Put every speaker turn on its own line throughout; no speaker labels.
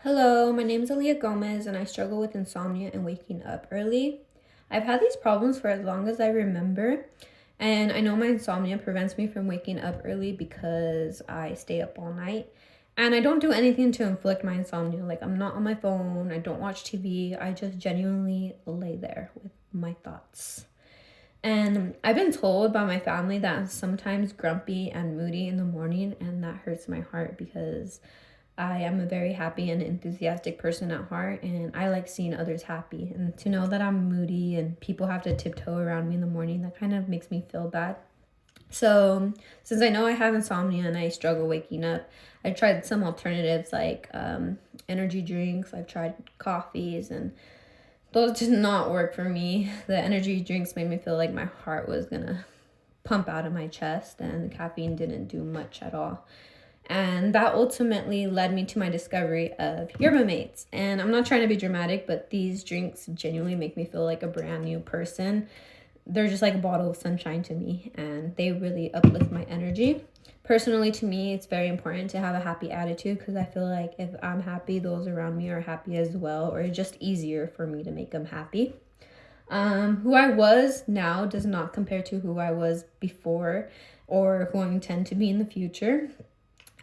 Hello, my name is Aaliyah Gomez and I struggle with insomnia and waking up early. I've had these problems for as long as I remember, and I know my insomnia prevents me from waking up early because I stay up all night. And I don't do anything to inflict my insomnia. Like, I'm not on my phone, I don't watch TV, I just genuinely lay there with my thoughts. And I've been told by my family that I'm sometimes grumpy and moody in the morning, and that hurts my heart because I am a very happy and enthusiastic person at heart, and I like seeing others happy. And to know that I'm moody and people have to tiptoe around me in the morning, that kind of makes me feel bad. So, since I know I have insomnia and I struggle waking up, I tried some alternatives like energy drinks. I've tried coffees, and those did not work for me. The energy drinks made me feel like my heart was gonna pump out of my chest, and the caffeine didn't do much at all. And that ultimately led me to my discovery of Yerba Mates. And I'm not trying to be dramatic, but these drinks genuinely make me feel like a brand new person. They're just like a bottle of sunshine to me, and they really uplift my energy. Personally, to me, it's very important to have a happy attitude because I feel like if I'm happy, those around me are happy as well, or it's just easier for me to make them happy. Who I was now does not compare to who I was before or who I intend to be in the future.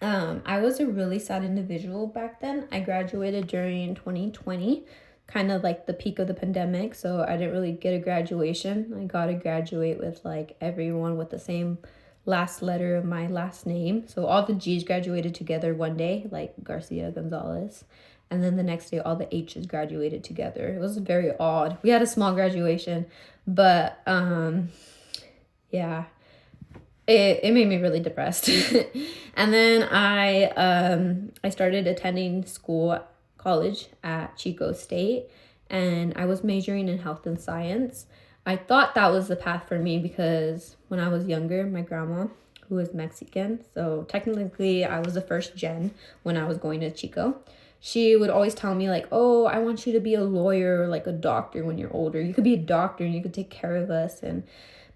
I was a really sad individual back then. I graduated during 2020, kind of like the peak of the pandemic, so I didn't really get a graduation. I got to graduate with like everyone with the same last letter of my last name. So all the G's graduated together one day, like Garcia Gonzalez. And then the next day, all the H's graduated together. It was very odd. We had a small graduation, but yeah, it made me really depressed. And then I started attending college at Chico State, and I was majoring in health and science. I thought that was the path for me because when I was younger, my grandma, who is Mexican, so technically I was the first gen when I was going to Chico, she would always tell me like, oh, I want you to be a lawyer or like a doctor when you're older. You could be a doctor and you could take care of us. And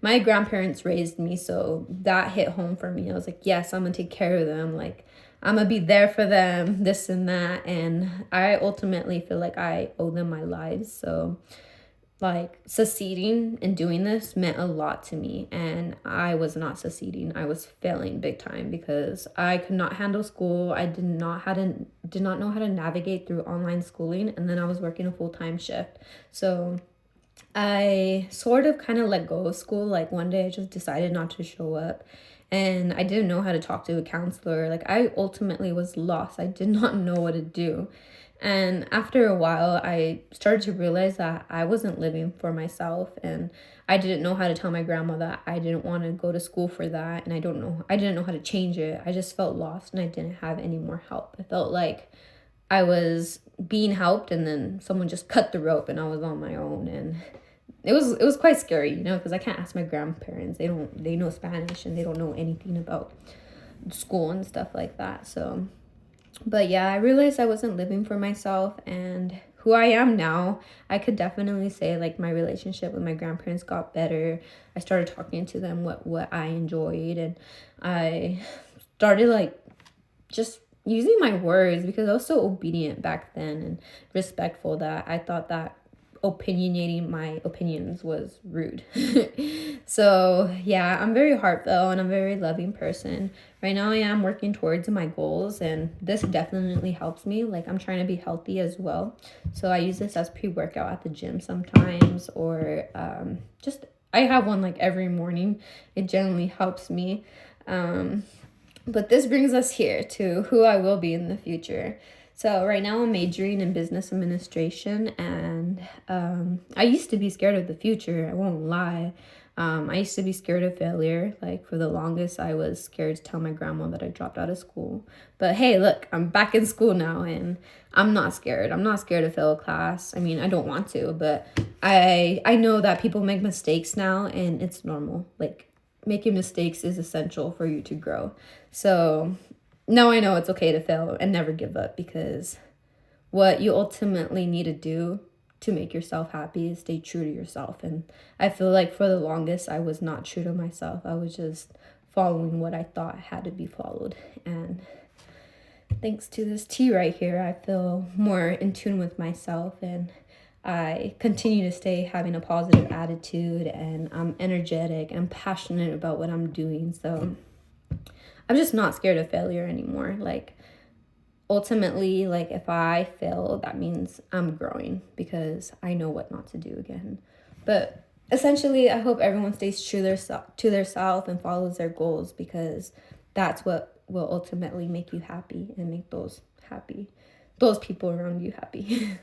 my grandparents raised me, so that hit home for me. I was like, yes, I'm gonna take care of them. Like, I'm gonna be there for them, this and that. And I ultimately feel like I owe them my lives. So, like, succeeding and doing this meant a lot to me. And I was not succeeding. I was failing big time because I could not handle school. I did not know how to navigate through online schooling. And then I was working a full-time shift. So I sort of kind of let go of school. Like one day I just decided not to show up, and I didn't know how to talk to a counselor. Like I ultimately was lost. I did not know what to do. And after a while, I started to realize that I wasn't living for myself, and I didn't know how to tell my grandma that I didn't want to go to school for that, and I didn't know how to change it. I just felt lost and I didn't have any more help. I felt like I was being helped and then someone just cut the rope and I was on my own, and it was quite scary, because I can't ask my grandparents. They know Spanish and they don't know anything about school and stuff like that. So, but yeah, I realized I wasn't living for myself, and who I am now, I could definitely say like my relationship with my grandparents got better. I started talking to them what I enjoyed, and I started like just using my words because I was so obedient back then and respectful that I thought that opinionating my opinions was rude. So, yeah, I'm very heartfelt and I'm a very loving person. Right now, I am working towards my goals, and this definitely helps me. Like, I'm trying to be healthy as well. So, I use this as pre workout at the gym sometimes, or just I have one like every morning. It generally helps me. But this brings us here to who I will be in the future. So right now I'm majoring in business administration, and I used to be scared of the future. I won't lie. I used to be scared of failure. Like for the longest, I was scared to tell my grandma that I dropped out of school. But hey, look, I'm back in school now, and I'm not scared. I'm not scared to fail a class. I mean, I don't want to, but I know that people make mistakes now, and it's normal. Like making mistakes is essential for you to grow. So now I know it's okay to fail and never give up, because what you ultimately need to do to make yourself happy is stay true to yourself. And I feel like for the longest, I was not true to myself. I was just following what I thought had to be followed. And thanks to this tea right here, I feel more in tune with myself, and I continue to stay having a positive attitude, and I'm energetic and passionate about what I'm doing. So I'm just not scared of failure anymore. Like, ultimately, like, if I fail, that means I'm growing because I know what not to do again. But essentially, I hope everyone stays true to their self and follows their goals, because that's what will ultimately make you happy and make those people around you happy.